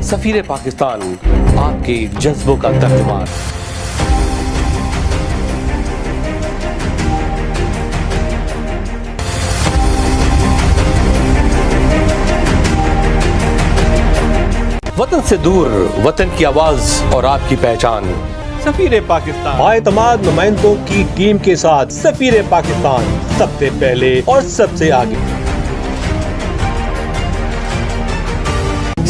सफीर पाकिस्तान, आपके जज्बों का तर्जुमान। वतन से दूर, वतन की आवाज और आपकी पहचान। सफीर पाकिस्तान, बाएतमाद नुमाइंदों की टीम के साथ सफीर पाकिस्तान सबसे पहले और सबसे आगे।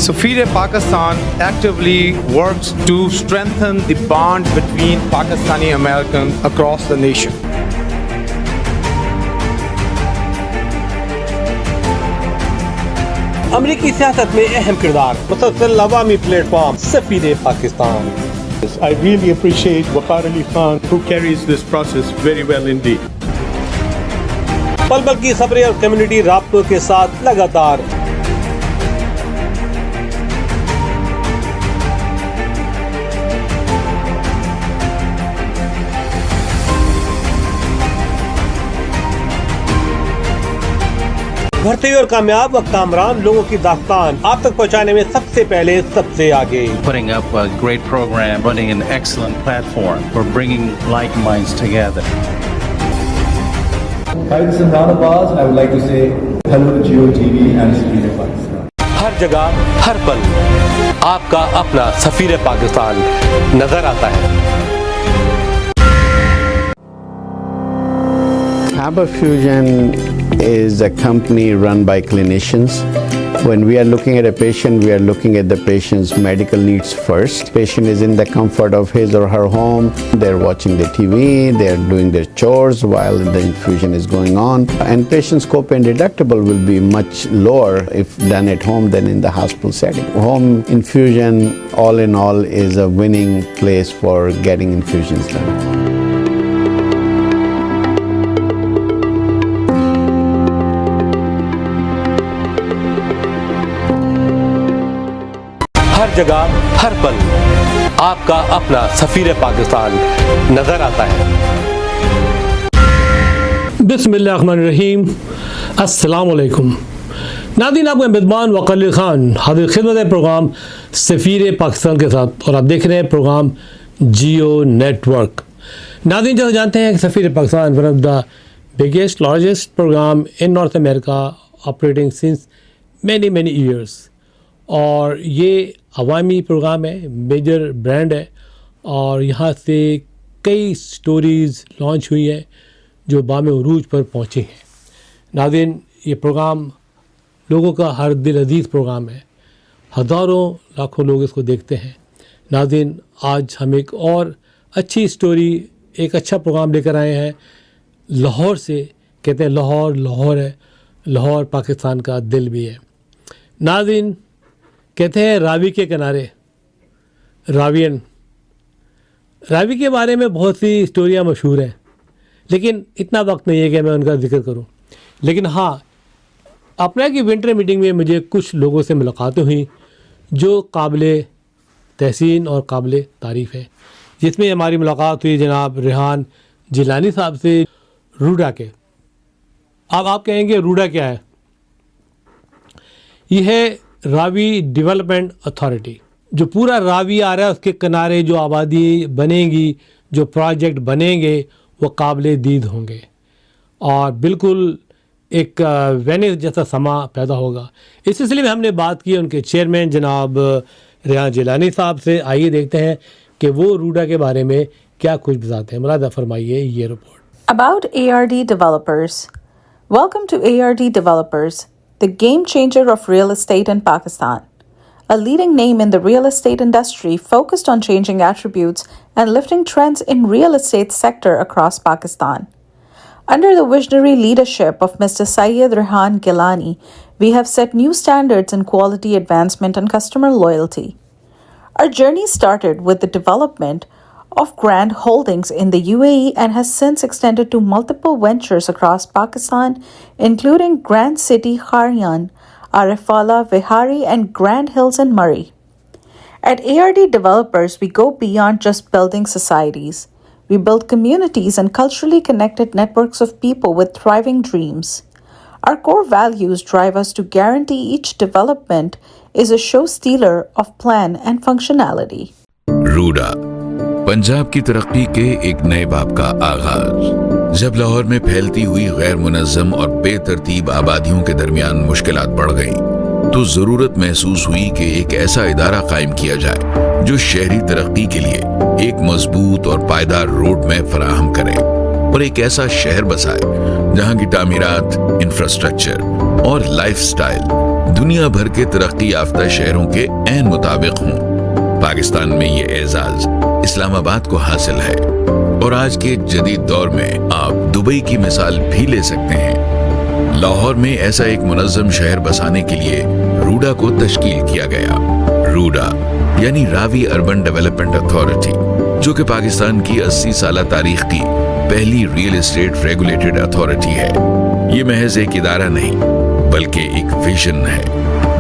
Safir Pakistan actively works to strengthen the bond between Pakistani Americans across the nation. अमरीकी सियासत में अहम किरदार, मुसलसल अवामी platform Safeer Pakistan. I really appreciate Waqar Ali Khan, who carries this process very well indeed. पल पल की खबरें और कम्युनिटी राब्तों के साथ लगातार। भर्ती और कामयाब व कामरान लोगों की दास्तान आप तक पहुंचाने में सबसे पहले सबसे आगे। Putting up a great program, running an excellent platform for bringing like minds together. Hi, this is Nana Baz, and I would like to say hello to Geo TV and Safir Pakistan. हर जगह, हर पल आपका अपना सफीर पाकिस्तान नजर आता है। Haber Fusion is a company run by clinicians. When we are looking at a patient, we are looking at the patient's medical needs first. Patient is in the comfort of his or her home. They're watching the TV, they're doing their chores while the infusion is going on. And patient's copay and deductible will be much lower if done at home than in the hospital setting. Home infusion, all in all, is a winning place for getting infusions done. हर जगह, हर पल आपका अपना सफीर पाकिस्तान नजर आता है। बिस्मिल्लाहिर्रहमानिर्रहीम, अस्सलाम वालेकुम। नाज़रीन, आपका मेज़बान वक़ार अली ख़ान हाज़िर खिदमत है प्रोग्राम सफीर पाकिस्तान के साथ, और आप देख रहे हैं प्रोग्राम जियो नेटवर्क। नाज़रीन, जैसे जानते हैं कि Safeer Pakistan one of the biggest largest program in North America, operating since many years, और ये अवामी प्रोग्राम है, मेजर ब्रांड है, और यहाँ से कई स्टोरीज़ लॉन्च हुई हैं जो बाम उरूज पर पहुँची हैं। नाज़रीन, ये प्रोग्राम लोगों का हर दिल अजीज़ प्रोग्राम है, हज़ारों लाखों लोग इसको देखते हैं। नाज़रीन, आज हम एक और अच्छी स्टोरी, एक अच्छा प्रोग्राम लेकर आए हैं लाहौर से। कहते हैं लाहौर है, लाहौर पाकिस्तान का दिल भी है। नाज़रीन, कहते हैं रावी के किनारे, रावी के बारे में बहुत सी स्टोरियाँ मशहूर हैं, लेकिन इतना वक्त नहीं है कि मैं उनका जिक्र करूं। लेकिन हाँ, अपना की विंटर मीटिंग में मुझे कुछ लोगों से मुलाकातें हुई जो काबिल तहसीन और काबिल तारीफ़ है, जिसमें हमारी मुलाकात हुई जनाब रेहान जिलानी साहब से, रूडा के। अब आप कहेंगे रूडा क्या है? यह है रावी डेवलपमेंट अथॉरिटी। जो पूरा रावी आ रहा है उसके किनारे जो आबादी बनेगी, जो प्रोजेक्ट बनेंगे, वो काबिल दीद होंगे और बिल्कुल एक वेनिस जैसा समा पैदा होगा। इस सिलसिले में हमने बात की उनके चेयरमैन जनाब रेहान जिलानी साहब से। आइए देखते हैं कि वो रूडा के बारे में क्या कुछ बताते हैं। मुरादा फरमाइए ये report. About ARD developers. Welcome to ARD Developers, the game changer of real estate in Pakistan. A leading name in the real estate industry focused on changing attributes and lifting trends in real estate sector across Pakistan. Under the visionary leadership of Mr. Syed Rehan Gilani, we have set new standards in quality advancement and customer loyalty. Our journey started with the development of Grand Holdings in the UAE and has since extended to multiple ventures across Pakistan, including Grand City Kharian, Arifala, Vihari, and Grand Hills in Murray. At ARD Developers, we go beyond just building societies. We build communities and culturally connected networks of people with thriving dreams. Our core values drive us to guarantee each development is a show stealer of plan and functionality. RUDA, Punjab की तरक्की के एक नए बाब का आगाज। जब लाहौर में फैलती हुई गैर मुनज़्ज़म और बेतरतीब आबादियों के दरमियान मुश्किलात बढ़ गईं, तो जरूरत महसूस हुई कि एक ऐसा इदारा कायम किया जाए जो शहरी तरक्की के लिए एक मजबूत और पायदार रोड मैप फराहम करे और एक ऐसा शहर बसाए जहां की तामीरात, इंफ्रास्ट्रक्चर और लाइफस्टाइल दुनिया भर के तरक्की याफ्ता शहरों के ऐन मुताबिक हों। पाकिस्तान में ये एजाज इस्लामाबाद को हासिल है और आज के जदीद दौर में आप दुबई की मिसाल भी ले सकते हैं। लाहौर में ऐसा एक मुनज़्ज़म शहर बसाने के लिए रूडा को तश्कील किया गया। रूडा यानी रावी अर्बन डेवलपमेंट अथॉरिटी, जो कि पाकिस्तान की 80 साल तारीख की पहली रियल एस्टेट रेगुलेटेड अथॉरिटी है। ये महज एक इदारा नहीं बल्कि एक विजन है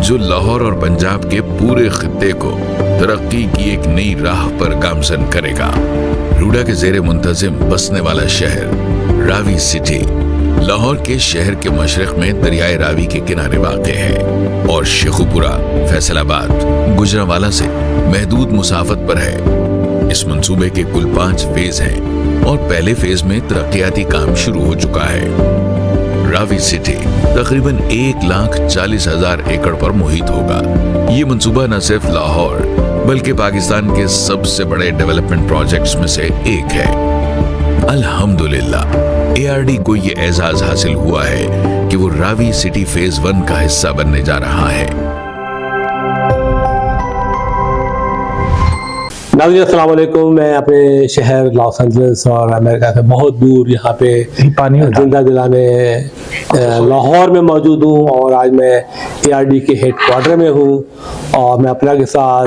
जो लाहौर और पंजाब के पूरे खित्ते को तरक्की की एक नई राह पर गामजन करेगा। रूडा के जेरे मुंतजिम बसने वाला शहर रावी सिटी लाहौर के शहर के मशरक में दरियाए रावी के किनारे वाक़ है और शेखुपुरा, फैसलाबाद, गुजरांवाला से महदूद मुसाफत पर है। इस मंसूबे के कुल 5 फेज हैं और पहले फेज में तरक्याती काम शुरू हो चुका है। रावी सिटी तकरीबन 1,40,000 एकड़ पर मुहित होगा। ये मंसूबा न सिर्फ लाहौर बल्कि पाकिस्तान के सबसे बड़े डेवलपमेंट प्रोजेक्ट्स में से एक है। अल्हम्दुलिल्लाह ARD को ये एजाज हासिल हुआ है कि वो रावी सिटी फेज 1 का हिस्सा बनने जा रहा है। नाज़रीन अस्सलाम वालेकुम। मैं अपने शहर लॉस एंजलिस और अमेरिका से बहुत दूर यहाँ पे जिंदा दिलाने लाहौर में मौजूद हूँ और आज मैं ARD के हेड क्वार्टर में हूँ और मैं अपना के साथ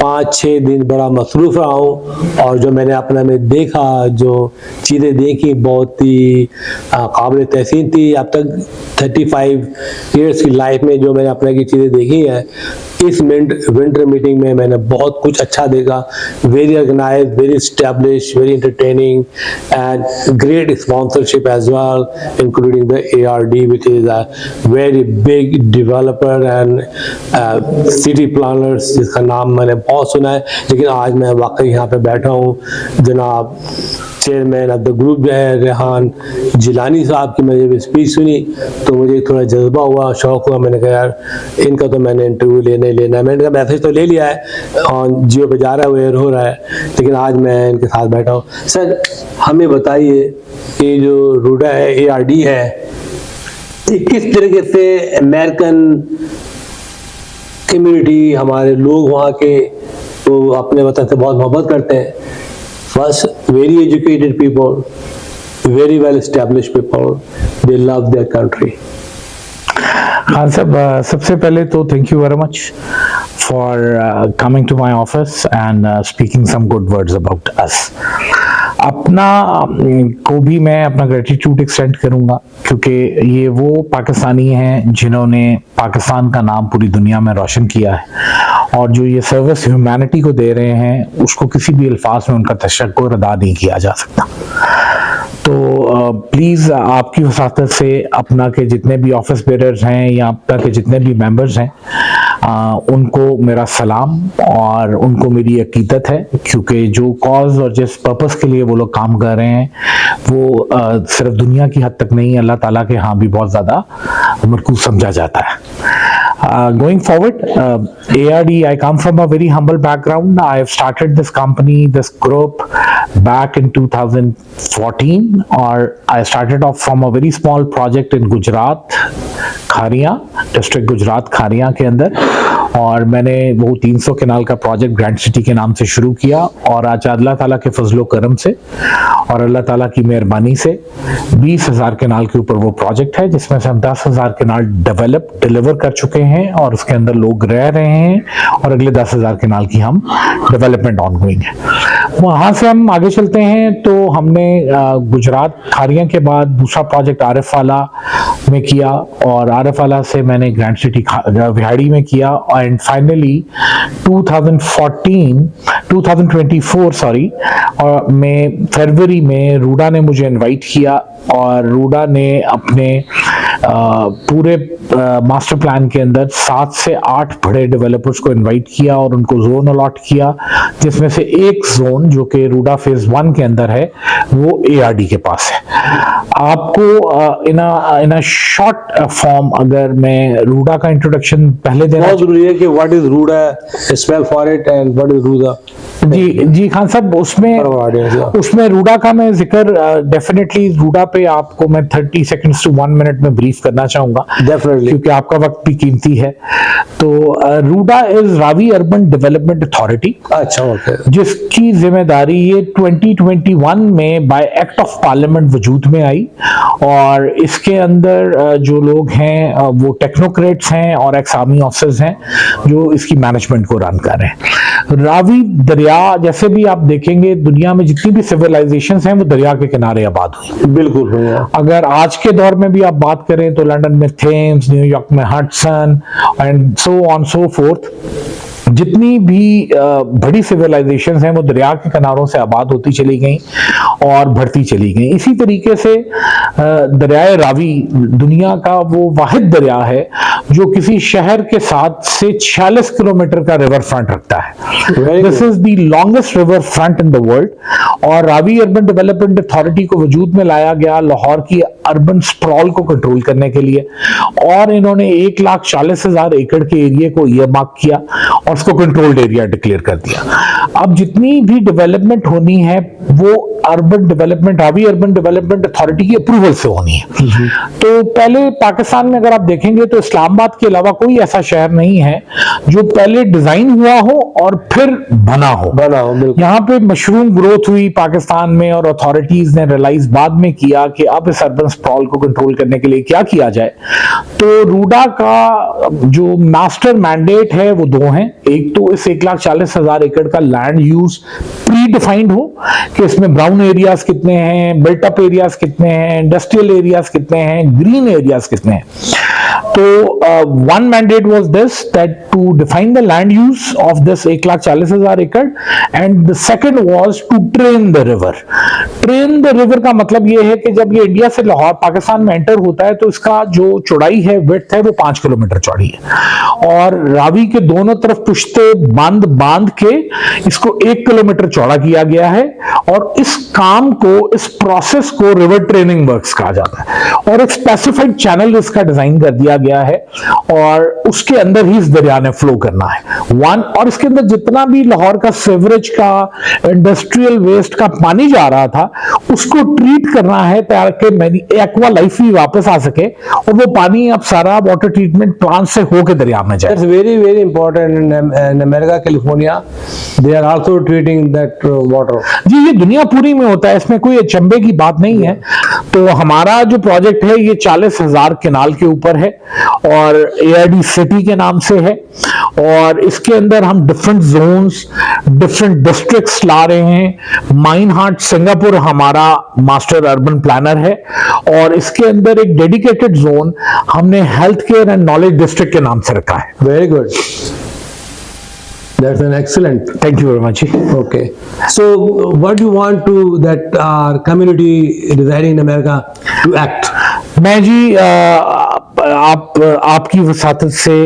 5-6 दिन बड़ा मसरूफ़ रहा हूँ और जो मैंने अपना में देखा, जो चीज़ें देखी बहुत ही काबिल तहसीन थी। अब तक 35 ईयर्स की लाइफ में जो मैंने अपने की चीज़ें देखी हैं, इस विंटर मीटिंग में मैंने बहुत कुछ अच्छा देखा। Very organize, very establish, very entertaining and great sponsorship as well, including the ARD which is a very big developer and city planners, जिसका नाम मैंने बहुत सुना है। लेकिन आज मैं वाकई यहाँ पे बैठा हूँ। जनाब चेयरमैन ऑफ द ग्रुप जो है रेहान जिलानी साहब की मैंने जब स्पीच सुनी तो मुझे थोड़ा जज्बा हुआ, शौक हुआ। मैंने कहा यार इनका तो मैंने इंटरव्यू लेना है। मैंने कहा मैसेज तो ले लिया है और जियो पे जा रहा है, वो एयर हो रहा है, लेकिन आज मैं इनके साथ बैठा हूँ। सर हमें बताइए कि जो रूडा है, ARD है, ये किस तरीके से अमेरिकन कम्युनिटी, हमारे लोग वहाँ के तो अपने वतन से बहुत मोहब्बत करते हैं। First, very educated people, very well established people, they love their country. हाँ साहब, सबसे पहले तो thank you very much for coming to my office and speaking some good words about us. अपना को भी मैं अपना ग्रेटिट्यूड एक्सटेंड करूंगा क्योंकि ये वो पाकिस्तानी हैं जिन्होंने पाकिस्तान का नाम पूरी दुनिया में रोशन किया है और जो ये सर्विस ह्यूमैनिटी को दे रहे हैं उसको किसी भी अल्फाज में उनका तशक्कुर अदा नहीं किया जा सकता। तो प्लीज़ आपकी वसातत से अपना के जितने भी ऑफिस बेरर्स हैं या अपना के जितने भी मेंबर्स हैं उनको मेरा सलाम और उनको मेरी अकीदत है क्योंकि जो कॉज और जिस पर्पस के लिए वो लोग काम कर रहे हैं वो सिर्फ दुनिया की हद तक नहीं, अल्लाह ताला के यहाँ भी बहुत ज़्यादा मरकूज़ समझा जाता है। Going forward, ARD, I come from a very humble background. I have started this company, this group back in 2014 or I started off from a very small project in Gujarat, Kharian, district Gujarat Kharian के अंदर, और मैंने वो 300 canal का project grand city के नाम से शुरू किया और आज अल्लाह ताला के फजलो करम से और अल्लाह ताला की मेहरबानी से 20,000 केनाल के ऊपर वो प्रोजेक्ट है जिसमें से हम 10,000 केनाल डिलीवर कर चुके हैं और उसके अंदर लोग रह रहे हैं और अगले 10,000 केनाल की हम डेवलपमेंट ऑनगोइंग है। वहाँ से हम आगे चलते हैं तो हमने गुजरात खारियाँ के बाद दूसरा प्रोजेक्ट आरिफ वाला में किया और आरिफ वाला से मैंने ग्रैंड सिटी विहाड़ी में किया एंड फाइनली 2024 और में फरवरी में रूडा ने मुझे इनवाइट किया और रूडा ने अपने पूरे मास्टर प्लान के अंदर 7 से 8 बड़े डेवलपर्स को इनवाइट किया और उनको जोन अलॉट किया, जिसमें से एक जोन जो कि रूडा फेज 1 के अंदर है वो ARD के पास है। आपको इन अ शॉर्ट फॉर्म अगर मैं रूडा का इंट्रोडक्शन पहले देना बहुत जरूरी है कि what is RUDA, spell for it and what is RUDA. जी खान साहब, उसमें रूडा का मैं जिक्र डेफिनेटली रूडा पे आपको मैं 30 सेकंड्स टू 1 मिनट में ब्रीफ करना चाहूंगा, डेफिनेटली, क्योंकि आपका वक्त भी कीमती है। तो RUDA is Ravi Urban Development Authority. अच्छा, ओके। जिसकी जिम्मेदारी ये 2021 में बाय एक्ट ऑफ पार्लियामेंट वजूद में आई, और इसके अंदर जो लोग हैं वो टेक्नोक्रेट्स हैं और एक्स आर्मी ऑफिसर्स हैं जो इसकी मैनेजमेंट को रन कर रहे हैं। रावी दरिया, जैसे भी आप देखेंगे दुनिया में जितनी भी सिविलाइजेशंस हैं वो दरिया के किनारे आबाद हुई। बिल्कुल। अगर आज के दौर में भी आप बात करें तो लंदन में थेम्स, न्यूयॉर्क में Hudson and so on so fourth, जितनी भी बड़ी सिविलाइजेशंस हैं वो दरिया के किनारों से आबाद होती चली गई और बढ़ती चली गई। इसी तरीके से दरियाए रावी दुनिया का वो वाहिद दरिया है जो किसी शहर के साथ से 46 किलोमीटर का रिवर फ्रंट रखता है। This is the longest river front in the world, और रावी अर्बन डेवलपमेंट अथॉरिटी को वजूद में लाया गया लाहौर की अर्बन स्प्रॉल को कंट्रोल करने के लिए, और इन्होंने 1,40,000 एकड़ के एरिया को ईयरमार्क किया और उसको कंट्रोल्ड एरिया डिक्लेयर कर दिया। अब जितनी भी डेवलपमेंट होनी है वो urban development, Ravi Urban Development authority की अप्रूवल से होनी है। तो पहले पाकिस्तान में अगर आप देखेंगे तो इस्लामाबाद के अलावा कोई ऐसा शहर नहीं है जो पहले डिजाइन हुआ हो और फिर बना हो। यहाँ पे मशरूम ग्रोथ हुई पाकिस्तान में, और अथॉरिटीज ने रियलाइज बाद में किया कि अब इस अर्बन स्प्रॉल को कंट्रोल करने के लिए क्या किया जाए। तो रूडा का जो मास्टर मैंडेट है वो दो हैं। एक तो इस 1,40,000 एकड़ का लैंड यूज प्री डिफाइंड हो कि इसमें ब्राउन एरियाज कितने हैं, बिल्ट अप एरियाज कितने हैं, इंडस्ट्रियल एरियाज कितने हैं, ग्रीन एरियाज कितने हैं। तो one mandate was this, that to define the land use of this 1,40,000 एकड़, and the second was to train the river. Train the river का मतलब ये है कि जब ये इंडिया से लाहौर पाकिस्तान में एंटर होता है तो इसका जो चौड़ाई है, विड्थ है, वो 5 किलोमीटर चौड़ी है, और रावी के दोनों तरफ पुश्ते बांध के इसको 1 किलोमीटर चौड़ा किया गया है। और इस काम को, इस प्रोसेस को रिवर ट्रेनिंग वर्क्स कहा जाता है, और एक स्पेसिफाइड चैनल इसका डिजाइन कर दिया गया है, और उसके अंदर ही इस दरिया ने फ्लो करना है और इसके अंदर जितना भी लाहौर का सीवरेज का, इंडस्ट्रियल वेस्ट का पानी जा रहा था उसको ट्रीट करना है ताकि एक्वा लाइफ भी वापस आ सके, और वो पानी अब सारा वाटर ट्रीटमेंट प्लांट से होकर दरिया में जाए। Very very important in America, California, they are also treating that water. जी, ये दुनिया पूरी में होता है, इसमें कोई अचंभे की बात नहीं है। तो हमारा जो प्रोजेक्ट है ये 40,000 केनाल के ऊपर है और ARD सिटी के नाम से है, और इसके अंदर हम डिफरेंट जोन्स, डिफरेंट डिस्ट्रिक्ट्स ला रहे हैं। माइन हार्ट सिंगापुर हमारा मास्टर अर्बन प्लानर है, और इसके अंदर एक डेडिकेटेड जोन हमने health care and knowledge district के नाम से रखा है। Very good, that's an excellent. Thank you very much. Okay, so what do you want to that our community residing in America to act? मैं जी आपकी वसातत से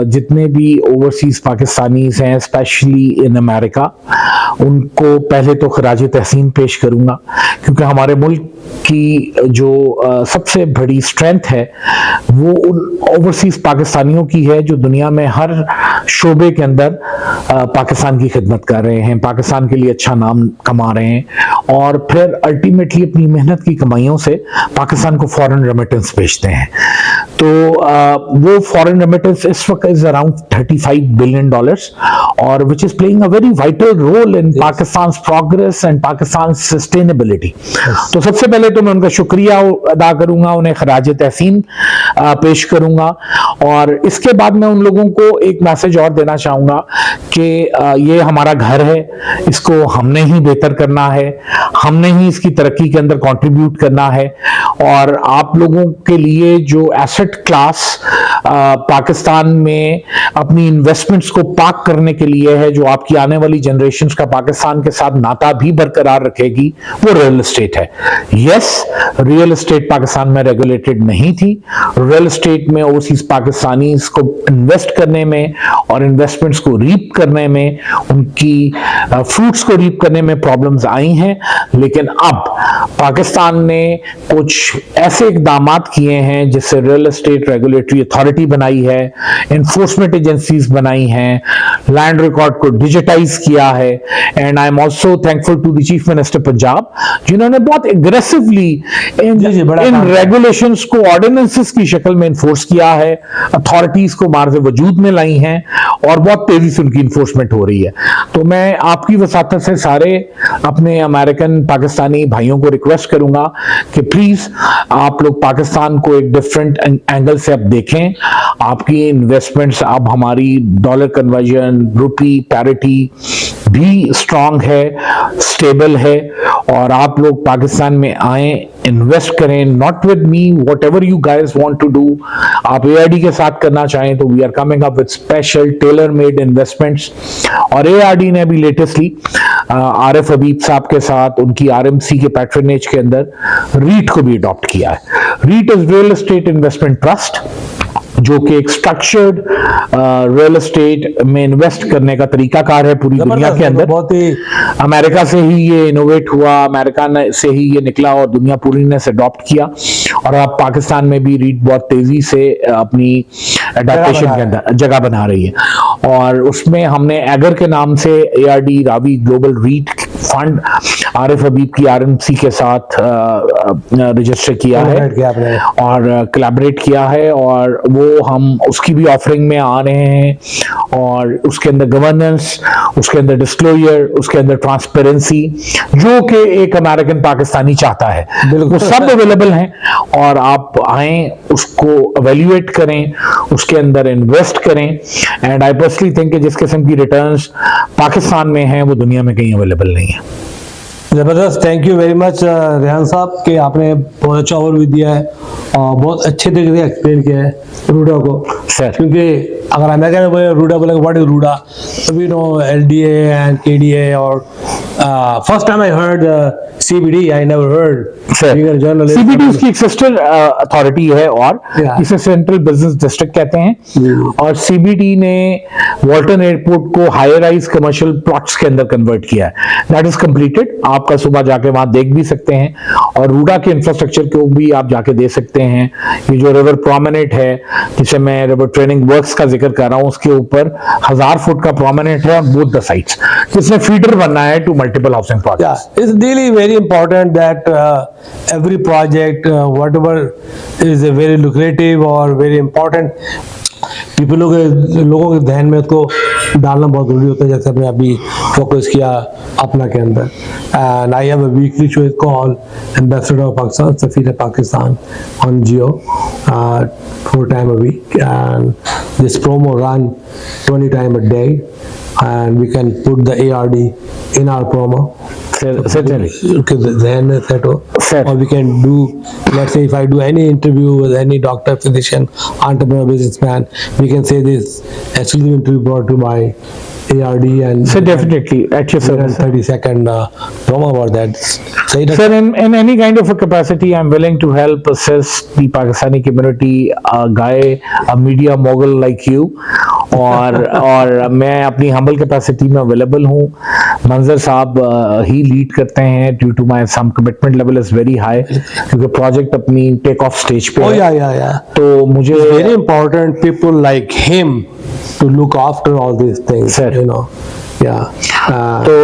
जितने भी ओवरसीज पाकिस्तानीज हैं, स्पेशली इन अमेरिका, उनको पहले तो खराज तहसीन पेश करूंगा, क्योंकि हमारे मुल्क की जो सबसे बड़ी स्ट्रेंथ है वो उन ओवरसीज पाकिस्तानियों की है जो दुनिया में हर शोबे के अंदर पाकिस्तान की खिदमत कर रहे हैं, पाकिस्तान के लिए अच्छा नाम कमा रहे हैं, और फिर अल्टीमेटली अपनी मेहनत की कमाइयों से पाकिस्तान को फॉरेन रेमिटेंस भेजते हैं। तो वो फॉरेन रेमिटेंस इस वक्त इज अराउंड $35 बिलियन, और which is playing a very vital role in Pakistan progress and Pakistan sustainability. तो सबसे पहले तो मैं उनका शुक्रिया अदा करूंगा, उन्हें खराज तहसीन पेश करूंगा, और इसके बाद मैं उन लोगों को एक मैसेज और देना चाहूँगा कि ये हमारा घर है, इसको हमने ही बेहतर करना है, हमने ही इसकी तरक्की के अंदर कंट्रीब्यूट करना है। और आप लोगों के लिए जो एसेट क्लास पाकिस्तान में अपनी इन्वेस्टमेंट्स को पार्क करने के लिए है, जो आपकी आने वाली जनरेशन्स का पाकिस्तान के साथ नाता भी बरकरार रखेगी, वो रियल एस्टेट है। यस, रियल एस्टेट पाकिस्तान में रेगुलेटेड नहीं थी। रियल एस्टेट में ओवरसीज पाकिस्तानी को इन्वेस्ट करने में और इन्वेस्टमेंट्स को रीप करने में, उनकी फ्रूट्स को रीप करने में प्रॉब्लम्स आई हैं। लेकिन अब पाकिस्तान ने कुछ ऐसे इकदाम किए हैं जिससे रियल एस्टेट रेगुलेटरी अथॉरिटी बनाई है, इन्फोर्समेंट एजेंसीज बनाई हैं, लैंड रिकॉर्ड को डिजिटाइज किया है। And I am also thankful to the chief minister Punjab, जिन्होंने बहुत एग्रेसिवली इन रेगुलेशंस को ऑर्डिनेंसेस की शक्ल में इन्फोर्स किया है, अथॉरिटीज को मार्ज वजूद में लाई हैं और बहुत तेजी से उनकी इन्फोर्समेंट हो रही है। तो मैं आपकी वसातत से सारे अपने अमेरिकन पाकिस्तानी भाइयों को रिक्वेस्ट करूंगा कि प्लीज आप लोग पाकिस्तान को एक डिफरेंट एंगल से अब देखें। आपकी इन्वेस्टमेंट्स, अब हमारी डॉलर कन्वर्जन, रुपी पैरिटी भी स्ट्रांग है, स्टेबल है, और आप लोग पाकिस्तान में आए, इन्वेस्ट करें। Not with me, whatever you guys want to do. आप ARD के साथ करना चाहें तो we are coming up with special tailor made investments. और ARD ने भी लेटेस्टली आरिफ हबीब साहब के साथ उनकी RMC के पैट्रनेज के अंदर रीट को भी अडॉप्ट किया है। REIT is real estate investment trust, जो कि एक स्ट्रक्चर्ड रियल एस्टेट में इन्वेस्ट करने का तरीकाकार है पूरी दुनिया के अंदर। बहुत ही अमेरिका से ही ये इनोवेट हुआ, अमेरिका से ही ये निकला और दुनिया पूरी ने इसे अडॉप्ट किया। और अब पाकिस्तान में भी रीट बहुत तेजी से अपनी एडेप्टेशन के अंदर जगह बना रही है। और उसमें हमने एगर के नाम से ARD Ravi global REIT fund Arif Habib की RMC के साथ रजिस्टर किया है और कोलैबोरेट किया है, और वो हम उसकी भी ऑफरिंग में आ रहे हैं। और उसके अंदर गवर्नेंस, उसके अंदर डिस्क्लोजर, उसके अंदर ट्रांसपेरेंसी, जो कि एक अमेरिकन पाकिस्तानी चाहता है, वो सब अवेलेबल हैं। और आप आए, उसको एवेल्युएट करें, उसके अंदर इन्वेस्ट करें। एंड आई पर्सनली थिंक कि जिस किस्म की रिटर्न्स पाकिस्तान में हैं वो दुनिया में कहीं अवेलेबल नहीं है। ज़बरदस्त, thank you very much Rehan साहब कि आपने बहुत अच्छा ओवरव्यू दिया है और बहुत अच्छे तरीके से एक्सप्लेन किया है रूडा को। सर, क्योंकि अगर अमेरिका में बोले रूडा, बोलेंगे what is RUDA, we know LDA and KDA, और first time I heard CBD, I never heard. CBD उसकी एक सिस्टर अथॉरिटी है और इसे सेंट्रल बिजनेस डिस्ट्रिक्ट कहते हैं। और CBD ने वॉल्टन एयरपोर्ट को हाई राइज कमर्शियल प्लॉट्स के अंदर कन्वर्ट किया है। That is completed. आपका सुबह जाके वहां देख भी सकते हैं, और रूडा के इंफ्रास्ट्रक्चर को भी आप जाके देख सकते हैं। ये जो रिवर प्रोमेनेट है, जिसे मैं रिवर ट्रेनिंग वर्क्स का जिक्र कर रहा हूँ, उसके ऊपर 1000 फुट का प्रोमेनेट है ऑन बोथ द साइड्स, जिसमें फीडर बनना है to multiple housing projects. It's really very important that every project, whatever is a very lucrative or very important, लोगों के ध्यान में उसको डालना बहुत जरूरी होता है, जैसे हमने अभी फोकस किया अपना के अंदर। And I have a weekly show call ambassador of Pakistan, Safeer Pakistan on Jio, 4 times a week, and this promo run 20 times a day, and we can put the ARD in our promo. Certainly. Or we can do, let's say if I do any interview with any doctor, physician, entrepreneur, businessman, we can say this exclusive interview brought to my ARD, and so definitely at your service. 30-second promo about that. Sir, in any kind of a capacity, I'm willing to help assist the Pakistani community, a guy, a media mogul like you. और मैं अपनी humble capacity में available हूँ। मंजर साहब ही lead करते हैं, due to my some commitment level is very high, क्योंकि प्रोजेक्ट अपनी टेक ऑफ स्टेज पे है। तो मुझे very important people like him to look after all these things, sir. You know, तो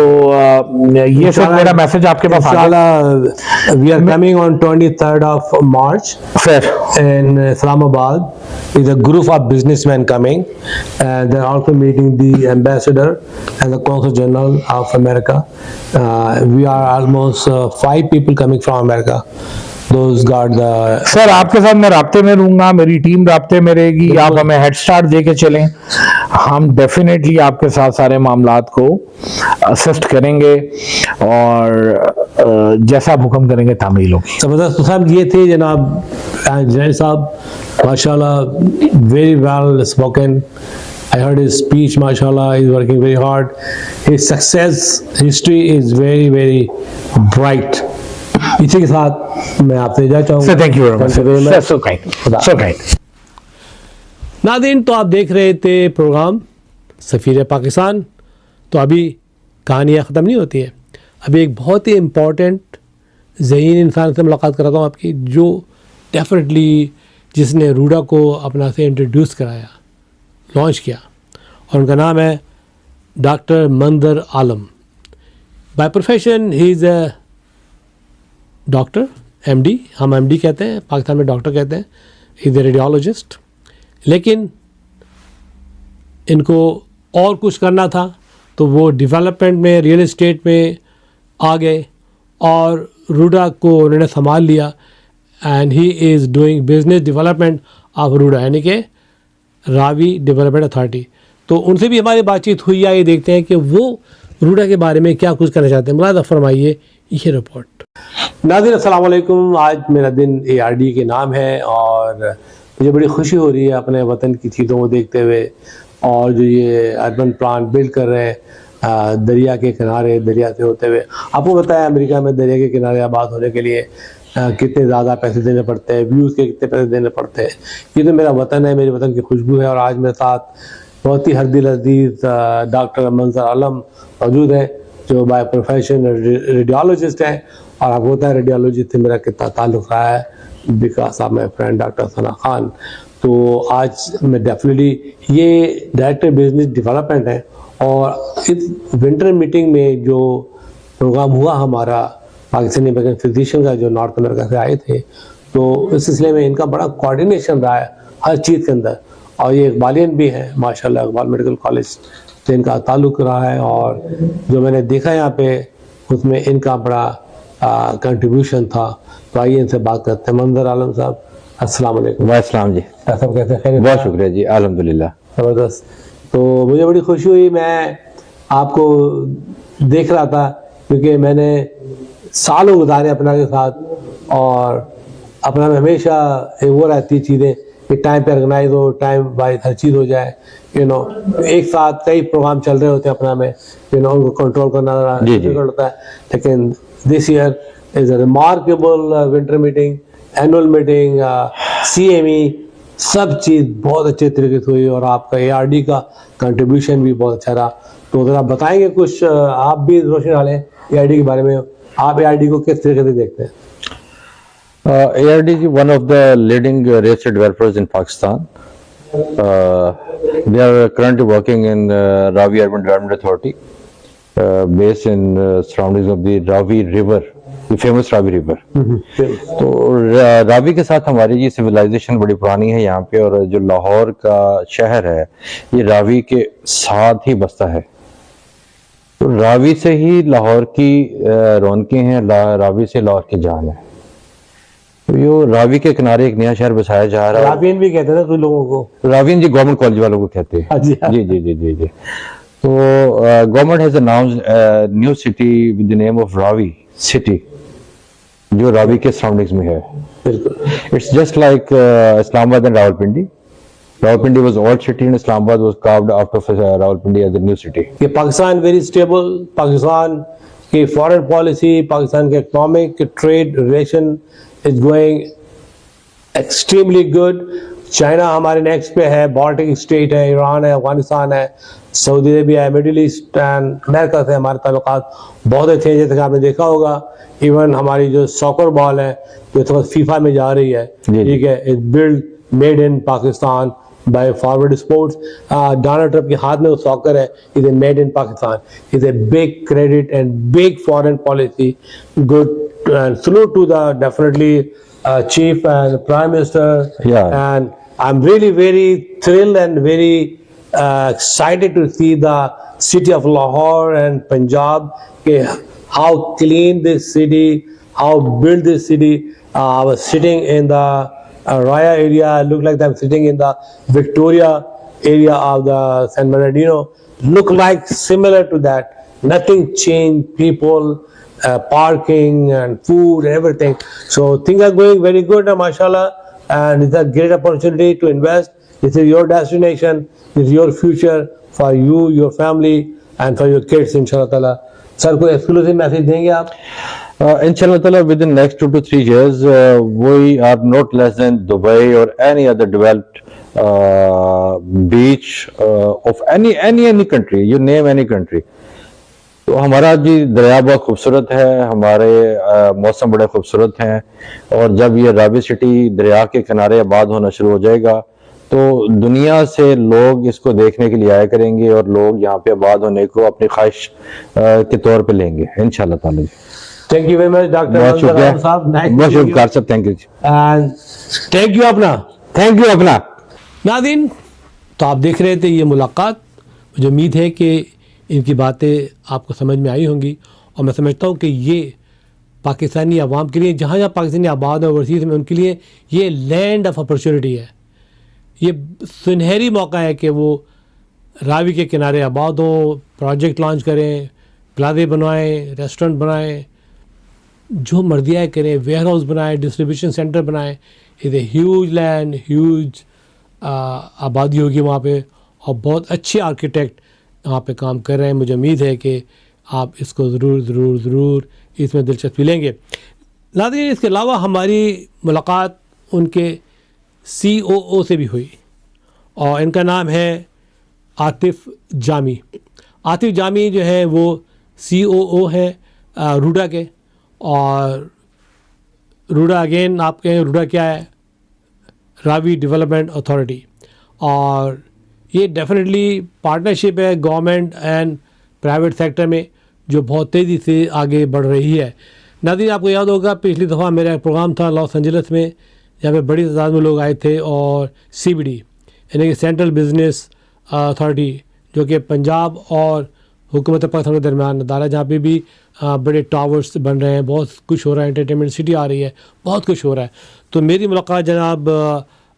ये सब मेरा मैसेज आपके पास आ गया। We are coming on 23rd of March, sir, in Islamabad. Is a group of businessmen coming, and they're also meeting the ambassador and the consul general of America. We are almost 5 people coming from America. those got the sir आपके साथ मैं राब्ते में रहूंगा, मेरी team राब्ते में रहेगी, आप हमें हेड स्टार्ट दे के चलें, हम डेफिनेटली आपके साथ सारे मामलात को असिस्ट करेंगे और जैसा आप हुक्म करेंगे तामील होगी। जबरदस्त साहब ये थे जनाब जैन साहब, माशाल्लाह very well spoken. I heard his speech, mashallah, he's working very hard. His success history is very, very bright. इसी के साथ मैं आपसे जा चाहूँगा। Sir, thank you very much. Sir, so kind. So kind. नाज़रीन, तो आप देख रहे थे प्रोग्राम सफ़ीर पाकिस्तान। तो अभी कहानियाँ ख़त्म नहीं होती हैं, अभी एक बहुत ही इम्पॉर्टेंट ज़हीन इंसान से मुलाकात कराता हूँ आपकी, जो डेफिनेटली जिसने रूडा को अपना से इंट्रोड्यूस कराया, लॉन्च किया, और उनका नाम है doctor Manzar Alam. By profession he is a doctor, MD, हम एमडी कहते हैं, पाकिस्तान में डॉक्टर कहते हैं, इज़ अ रेडियोलॉजिस्ट। लेकिन इनको और कुछ करना था तो वो डेवलपमेंट में, रियल एस्टेट में आ गए और रूडा को उन्होंने संभाल लिया। And he is doing business development of RUDA, यानी कि रावी डेवलपमेंट अथॉरिटी। तो उनसे भी हमारी बातचीत हुई, आइए देखते हैं कि वो रूडा के बारे में क्या कुछ करना चाहते हैं। मुलाज़ा फरमाइए ये रिपोर्ट। नाज़रीन अस्सलाम वालेकुम, आज मेरा दिन ARD के नाम है और मुझे बड़ी खुशी हो रही है अपने वतन की चीज़ों को देखते हुए, और जो ये अर्बन प्लान बिल्ड कर रहे हैं दरिया के किनारे, दरिया से होते हुए। आपको बताया अमेरिका में दरिया के किनारे आबाद होने के लिए कितने ज़्यादा पैसे देने पड़ते हैं, व्यूज़ के कितने पैसे देने पड़ते हैं। ये तो मेरा वतन है, मेरे वतन की खुशबू है। और आज मेरे साथ बहुत ही हरदिल अजीज़ डॉक्टर मंजर आलम मौजूद हैं, जो बाय प्रोफेशन रेडियोलॉजिस्ट हैं। और आपको पता है रेडियोलॉजी से मेरा कितना ताल्लुक़ रहा है, because of my friend doctor Sana Khan. तो आज मैं डेफिनेटली ये डायरेक्टर बिजनेस डेवलपमेंट है, और इस विंटर मीटिंग में जो प्रोग्राम हुआ हमारा पाकिस्तानी अमेरिकन फिजिशियन का, जो नॉर्थ अमेरिका से आए थे, तो इस सिलसिले में इनका बड़ा कोऑर्डिनेशन रहा है हर चीज़ के अंदर। और ये इकबालियन भी हैं माशाल्लाह, इकबाल मेडिकल कॉलेज से इनका ताल्लुक़ रहा है, और जो मैंने देखा यहाँ पे उसमें इनका बड़ा कंट्रीब्यूशन था। तो आइए इनसे बात करते हैं। मंजर आलम साहब, अस्सलाम वालेकुम। वालेकुम जी। सब कैसे हैं? बहुत शुक्रिया जी, अल्हम्दुलिल्लाह। ज़बरदस्त। तो मुझे बड़ी खुशी हुई, मैं आपको देख रहा था क्योंकि मैंने सालों गुजारे अपना के साथ, और अपना में हमेशा वो रहती चीज़ें कि टाइम पे ऑर्गेनाइज हो, टाइम वाइज हर चीज़ हो जाए। एक साथ कई प्रोग्राम चल रहे होते हैं अपना में, उनको कंट्रोल करना डिफिकल्ट होता है। लेकिन this year is a remarkable winter meeting, annual meeting, CME, सब चीज़ बहुत अच्छे तरीके से हुई, और आपका ARD का कंट्रीब्यूशन भी बहुत अच्छा रहा। तो अगर आप बताएंगे कुछ, आप भी रोशन डालें ARD के बारे में, आप ARD को किस तरीके से देखते हैं? ARD is one of the leading real estate developers in Pakistan. They are currently working in Ravi Urban Development Authority, based in surroundings of the Ravi River, the famous Ravi River. तो रावी के साथ हमारी ये civilisation बड़ी पुरानी है यहाँ पे, और जो लाहौर का शहर है ये रावी के साथ ही बसता है। तो रावी से ही लाहौर की रौनकें हैं, रावी से लाहौर की जान है। तो ये रावी के किनारे एक नया शहर बसाया जा रहा है। रावियन भी कहते हैं ना कुछ लोगों को। रावियन जी गवर्नमेंट कॉलेज वालों को कहते हैं। जी जी जी जी जी। तो government has announced new city with the name of Ravi city, जो रावी के सराउंडिंग्स में है। It's just like Islamabad and Rawalpindi. Rawalpindi was old city and Islamabad was carved out of Rawalpindi as a new city. कि पाकिस्तान वेरी स्टेबल, पाकिस्तान की foreign policy, Pakistan के economic trade relation is going extremely good. China हमारे next पे है, Baltic state है, Iran है, अफगानिस्तान है, Saudi Arabia है, मिडिल ईस्ट एंड अमेरिका से हमारे ताल्लुकात बहुत अच्छे हैं। जैसे कि आपने देखा होगा, इवन हमारी जो सॉकर बॉल है जो थोड़ा फीफा में जा रही है, ठीक है, is build made in Pakistan by Forward Sports. Donald Trump के हाथ में वो सॉकर है, is a made in Pakistan, is a big credit and big foreign policy. Good and salute to the definitely chief and prime minister. Yeah. And I'm really very thrilled and very excited to see the city of Lahore and Punjab, how clean this city, how built this city, I was sitting in the Raya area. I looked like I'm sitting in the Victoria area of the San Bernardino. Look like similar to that. Nothing changed. People, parking and food, everything. So things are going very good, mashallah. And it's a great opportunity to invest. This is your destination. This is your future for you, your family, and for your kids, inshallah ta'ala. Sir, कोई exclusive message देंगे आप? Inshallah ta'ala, within next 2 to 3 years, we are not less than Dubai or any other developed beach of any country. You name any country. तो हमारा जी दरिया बहुत खूबसूरत है, हमारे मौसम बड़े खूबसूरत हैं, और जब ये रावी सिटी दरिया के किनारे आबाद होना शुरू हो जाएगा तो दुनिया से लोग इसको देखने के लिए आया करेंगे और लोग यहाँ पे आबाद होने को अपनी ख्वाहिश के तौर पे लेंगे इंशाल्लाह ताला। Thank you very much doctor बहुत शुक्रिया साहब, बहुत शुक्रिया साहब, thank you and thank you अपना। थैंक यू अपना। नाज़रीन, तो आप देख रहे थे ये मुलाकात। मुझे उम्मीद है कि इनकी बातें आपको समझ में आई होंगी, और मैं समझता हूँ कि ये पाकिस्तानी अवाम के लिए, जहाँ जहाँ पाकिस्तानी आबाद है ओवरसीज़ में, उनके लिए ये लैंड ऑफ अपॉर्चुनिटी है। ये सुनहरी मौका है कि वो रावी के किनारे आबाद हों, प्रोजेक्ट लॉन्च करें, प्लाजे बनवाएं, रेस्टोरेंट बनाएं, जो मर्जी है करें, वेयर हाउस बनाएं, डिस्ट्रीब्यूशन सेंटर बनाएं। Is a huge land, huge आबादी होगी वहाँ पे, और बहुत अच्छे आर्किटेक्ट वहाँ पे काम कर रहे हैं। मुझे उम्मीद है कि आप इसको ज़रूर इसमें दिलचस्पी लेंगे। नाज़रीन, इसके अलावा हमारी मुलाकात उनके COO से भी हुई, और इनका नाम है आतिफ जामी। आतिफ जामी जो है वो COO है रूडा के, और रूडा अगेन आप कहें रूडा क्या है, रावी डेवलपमेंट अथॉरिटी, और ये डेफिनेटली पार्टनरशिप है गवर्नमेंट एंड प्राइवेट सेक्टर में, जो बहुत तेज़ी से आगे बढ़ रही है। नाज़रीन, आपको याद होगा पिछली दफ़ा मेरा एक प्रोग्राम था लॉस एंजलिस में, जहाँ पे बड़ी तादाद में लोग आए थे, और CBD यानी कि सेंट्रल बिजनेस अथॉरिटी, जो कि पंजाब और हुकूमत पाकिस्तान के दरमियान अदारा, जहाँ पे भी बड़े टावर्स बन रहे हैं, बहुत कुछ हो रहा है, एंटरटेनमेंट सिटी आ रही है, बहुत कुछ हो रहा है। तो मेरी मुलाकात जनाब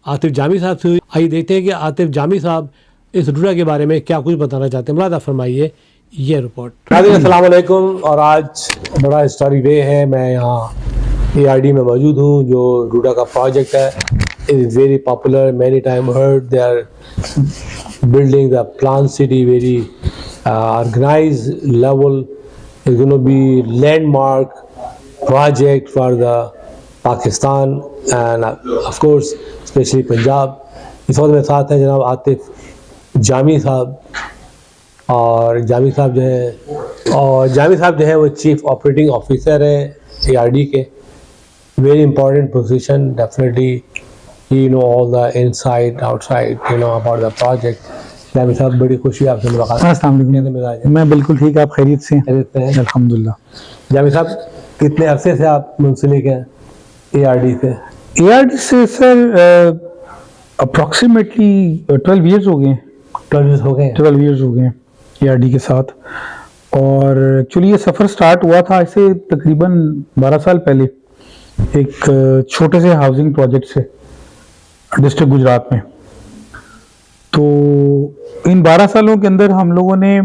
आतिफ जामी साहब से हुई। आइए देखते हैं कि आतिफ जामी साहब इस रूडा के बारे में क्या कुछ बताना चाहते हैं। मुलादा फरमाइए ये रिपोर्ट। अस्सलाम वालेकुम, और आज बड़ा हिस्टोरिक डे है। मैं यहाँ ARD में मौजूद हूँ, जो रूडा का प्रोजेक्ट है। It is very popular, many time heard. They are building the plan city very organized level. Is gonna be landmark project for the Pakistan and of course specially Punjab. इस वक्त मेरे साथ हैं जनाब आतिफ जामी साहब, और जामी साहब जो है वो चीफ ऑपरेटिंग ऑफिसर है ARD के। Very important position, definitely he know all the inside outside about the project. Jami साहब, बड़ी खुशी आपसे मुलाकात। अस्सलाम वालेकुम। मैं बिल्कुल ठीक, आप खैरियत से हैं? अल्हम्दुलिल्लाह। जामी साहब, कितने अरसे से आप मुंसलिक हैं ARD से? ARD से सर अप्रॉक्सीमेटली 12 ईयर्स हो गए। 12 ईयर्स हो गए ARD के साथ। और एक्चुअली ये सफ़र स्टार्ट हुआ था ऐसे तकरीबन 12 साल पहले, एक छोटे से हाउसिंग प्रोजेक्ट से डिस्ट्रिक्ट गुजरात में। तो इन 12 सालों के अंदर हम लोगों ने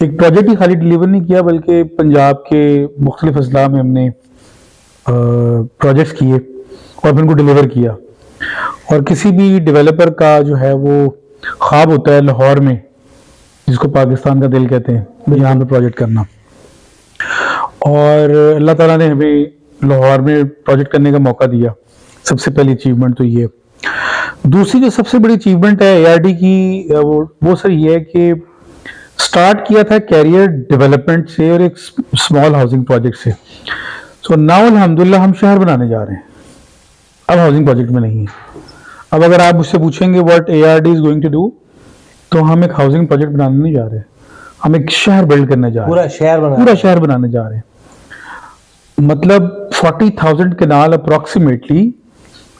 एक प्रोजेक्ट ही खाली डिलीवर नहीं किया, बल्कि पंजाब के मुख्तलिफ अजला में हमने प्रोजेक्ट्स किए और फिर उनको डिलीवर किया। और किसी भी डेवलपर का जो है वो ख्वाब होता है लाहौर में, जिसको पाकिस्तान का दिल कहते हैं, यहाँ पे प्रोजेक्ट करना। और अल्लाह ताला ने हमें लाहौर में प्रोजेक्ट करने का मौका दिया। सबसे पहली अचीवमेंट तो ये। दूसरी जो सबसे बड़ी अचीवमेंट है ARD की, वो सर ये है कि स्टार्ट किया था कैरियर डेवलपमेंट से और एक स्मॉल हाउसिंग प्रोजेक्ट से। सो नाउ अल्हम्दुलिल्लाह हम शहर बनाने जा रहे हैं, अब हाउसिंग प्रोजेक्ट में नहीं है। अब अगर आप मुझसे पूछेंगे what ARD is going to do, तो हम एक हाउसिंग प्रोजेक्ट बनाने नहीं जा रहे, हम एक शहर बिल्ड करने जा रहे हैं। पूरा शहर बनाने जा रहे हैं। मतलब 40,000 कनाल approximately,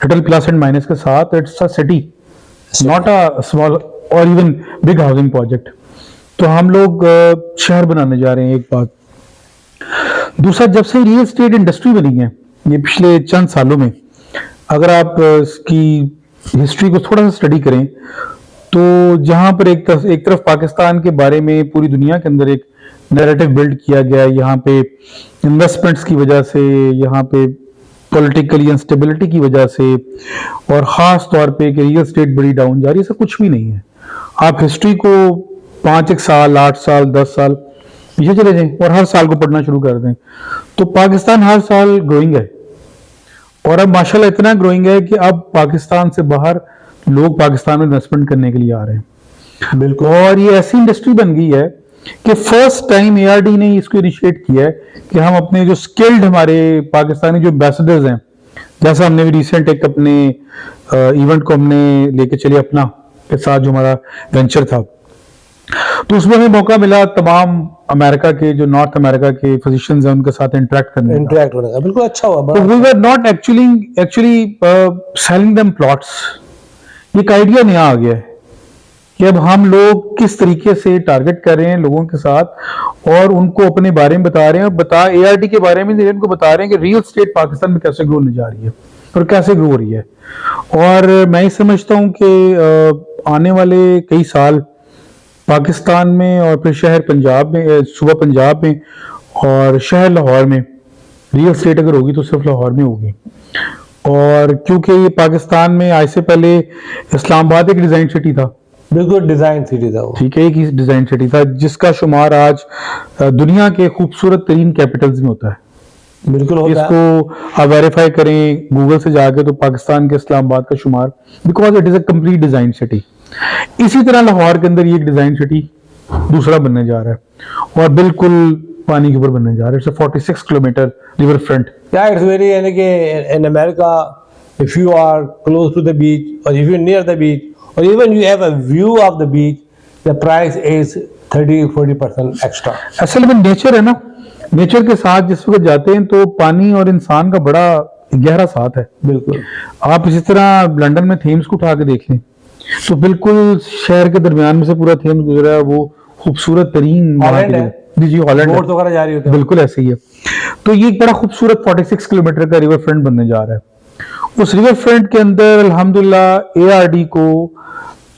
total plus and minus के साथ। It's a city, not a small or even big housing project. तो हम लोग शहर बनाने जा रहे हैं, एक बात। दूसरा, जब से रियल एस्टेट इंडस्ट्री बनी है ये पिछले चंद सालों में अगर आप इसकी हिस्ट्री को थोड़ा सा स्टडी करें तो जहां पर एक तरफ पाकिस्तान के बारे में पूरी दुनिया के अंदर एक नैरेटिव बिल्ड किया गया, यहाँ पे इन्वेस्टमेंट्स की वजह से, यहाँ पे पॉलिटिकल इंस्टेबिलिटी की वजह से, और खास तौर पे कि रियल एस्टेट बड़ी डाउन जा रही है, ऐसा कुछ भी नहीं है। आप हिस्ट्री को 5 साल, 8 साल, 10 साल पीछे चले जाएं और हर साल को पढ़ना शुरू कर दें तो पाकिस्तान हर साल ग्रोइंग है। और अब माशाल्लाह इतना ग्रोइंग है कि अब पाकिस्तान से बाहर लोग पाकिस्तान में इन्वेस्टमेंट करने के लिए आ रहे हैं। बिल्कुल। और ये ऐसी इंडस्ट्री बन गई है कि फर्स्ट टाइम ARD ने इसको इनिशिएट किया है कि हम अपने जो स्किल्ड हमारे पाकिस्तानी जो एम्बेसडर्स हैं, जैसा हमने भी रिसेंट एक अपने इवेंट को हमने लेके चले अपना के साथ जो हमारा वेंचर था, तो उसमें हमें मौका मिला तमाम अमेरिका के जो नॉर्थ अमेरिका के फिजिशियंस हैं उनके साथ इंटरेक्ट करने का। बिल्कुल अच्छा हुआ। तो we were not actually selling them plots. एक आइडिया नया आ गया है कि अब हम लोग किस तरीके से टारगेट कर रहे हैं लोगों के साथ और उनको अपने बारे में बता रहे हैं, ARD के बारे में उनको बता रहे हैं कि रियल एस्टेट पाकिस्तान में कैसे ग्रो होने जा रही है और कैसे ग्रो हो रही है। और मैं समझता हूं कि आने वाले कई साल पाकिस्तान में और फिर शहर पंजाब में, सूबा पंजाब में और शहर लाहौर में रियल एस्टेट अगर होगी तो सिर्फ लाहौर में होगी। और क्योंकि ये पाकिस्तान में आज से पहले इस्लामाबाद एक डिजाइन सिटी था। बिल्कुल डिजाइन सिटी था वो। ठीक है, एक ही डिजाइन सिटी था जिसका शुमार आज दुनिया के खूबसूरत तरीन कैपिटल्स में होता है। बिल्कुल होता है। इसको आप वेरीफाई करें गूगल से जाके तो पाकिस्तान के इस्लामाबाद का शुमार, because it is a complete design city. इसी तरह लाहौर के अंदर ये एक डिजाइन सिटी दूसरा बनने जा रहा है और बिल्कुल पानी के ऊपर बनने जा रहा है। It's 46 kilometre river front. Yeah, it's very, यानी कि in America, if you are close to the beach or if you're near the beach or even you have a view of the beach, the price is 30-40% extra. असल में nature है ना, nature के साथ जिस वक्त जाते हैं तो पानी और इंसान का बड़ा गहरा साथ है। बिल्कुल। आप इसी तरह लंदन में थेम्स को उठा के देख लें तो बिल्कुल शहर के दरमियान में से पूरा थेम्स गुजरा है, वो खूबसूरत तरीन हॉलैंड है। जी हॉलैंड बोट वगैरह जा रही होती है। बिल्कुल ऐसे ही है। तो ये एक बड़ा खूबसूरत 46 किलोमीटर का रिवर फ्रंट बनने जा रहा है। उस रिवर फ्रंट के अंदर अल्हम्दुलिल्लाह ARD को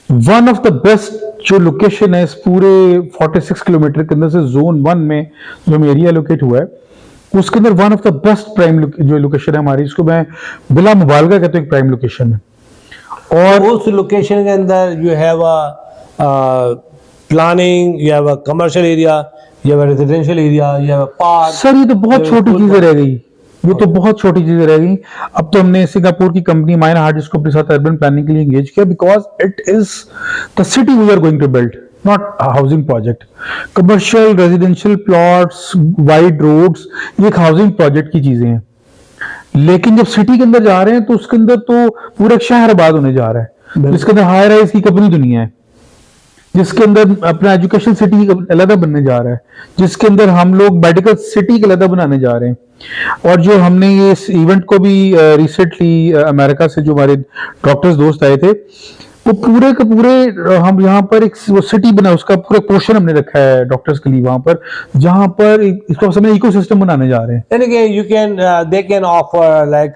वन ऑफ द बेस्ट जो लोकेशन है इस पूरे 46 किलोमीटर के अंदर से जोन 1 में जो हम एरिया लोकेट हुआ है उसके अंदर one of the best prime जो लोकेशन है हमारी, इसको मैं बिला मुबालगा कहता हूँ, एक प्राइम लोकेशन है। और उस लोकेशन के अंदर you have a planning, you have a commercial area, you have a residential area, you have a park. Sir ये तो बहुत छोटी चीजें रह गई, ये तो बहुत छोटी चीजें रह गई। अब तो हमने सिंगापुर की कंपनी माइना हार्ड जिसको अपने साथ अर्बन प्लानिंग के लिए एंगेज किया, because it is the city we are going to build, not housing project. Commercial residential plots, wide roads, ये एक हाउसिंग प्रोजेक्ट की चीजें हैं। लेकिन जब सिटी के अंदर जा रहे हैं तो उसके अंदर तो पूरा एक शहर आबाद होने जा रहा है जिसके अंदर हाई राइज की अपनी दुनिया है, जिसके अंदर अपना एजुकेशन सिटी अलग बनने जा रहा है, जिसके अंदर हम लोग मेडिकल सिटी के अलग बनाने जा रहे हैं। और जो हमने ये इस इवेंट को भी रिसेंटली अमेरिका से जो हमारे डॉक्टर्स दोस्त आए थे वो पूरे के पूरे हम यहाँ पर एक वो सिटी बना, उसका पूरा पोर्शन हमने रखा है डॉक्टर्स के लिए वहां पर, जहां पर इसको समय इकोसिस्टम बनाने जा रहे हैं। यानी कि you can they can offer like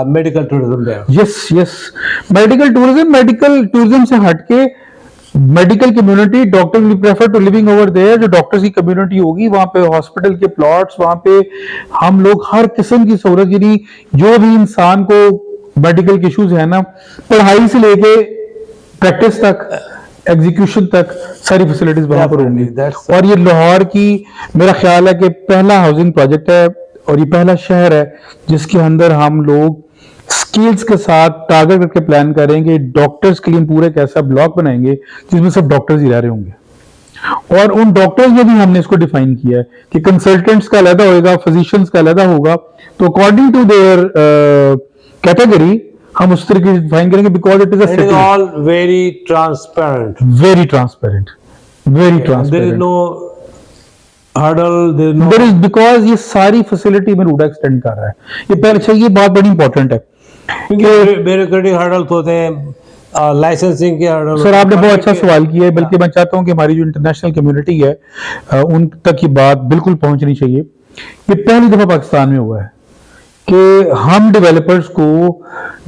medical tourism there. Yes medical tourism से हटके medical community, doctor will prefer to living over there. जो डॉक्टर्स की कम्युनिटी होगी वहां पे, हॉस्पिटल के प्लॉट्स, वहां पे हम लोग हर किस्म की सहूलत, यानी जो भी इंसान को मेडिकल के इश्यूज है ना, पढ़ाई से लेके प्रैक्टिस तक, एग्जीक्यूशन तक, सारी फैसिलिटीज वहां पर होंगी। और ये लाहौर की मेरा ख्याल है कि पहला हाउसिंग प्रोजेक्ट है और ये पहला शहर है जिसके अंदर हम लोग स्किल्स के साथ टारगेट करके प्लान करेंगे। डॉक्टर्स के लिए पूरे एक ऐसा ब्लॉक बनाएंगे जिसमें सब डॉक्टर्स ही रह रहे होंगे। और उन डॉक्टर्स में भी हमने इसको डिफाइन किया है कि कंसल्टेंट्स का अलग होगा, फिजिशियंस का अलग होगा। तो अकॉर्डिंग टू देयर कैटेगरी हम उस तरीके से डिफाइन करेंगे, because it is all very transparent, very transparent, very transparent. There is no hurdle, there is, because ये सारी फैसिलिटी में रूडा एक्सटेंड कर रहा है। ये पहले, अच्छा ये बात बड़ी इंपॉर्टेंट है क्योंकि ब्यूरोक्रेटिक हर्डल होते हैं, लाइसेंसिंग के हर्डल। सर आपने बहुत अच्छा सवाल किया है, बल्कि मैं चाहता हूं कि हमारी जो इंटरनेशनल कम्युनिटी है उन तक ये बात बिल्कुल पहुंचनी चाहिए। ये पहली दफा पाकिस्तान में हुआ है कि हम डेवलपर्स को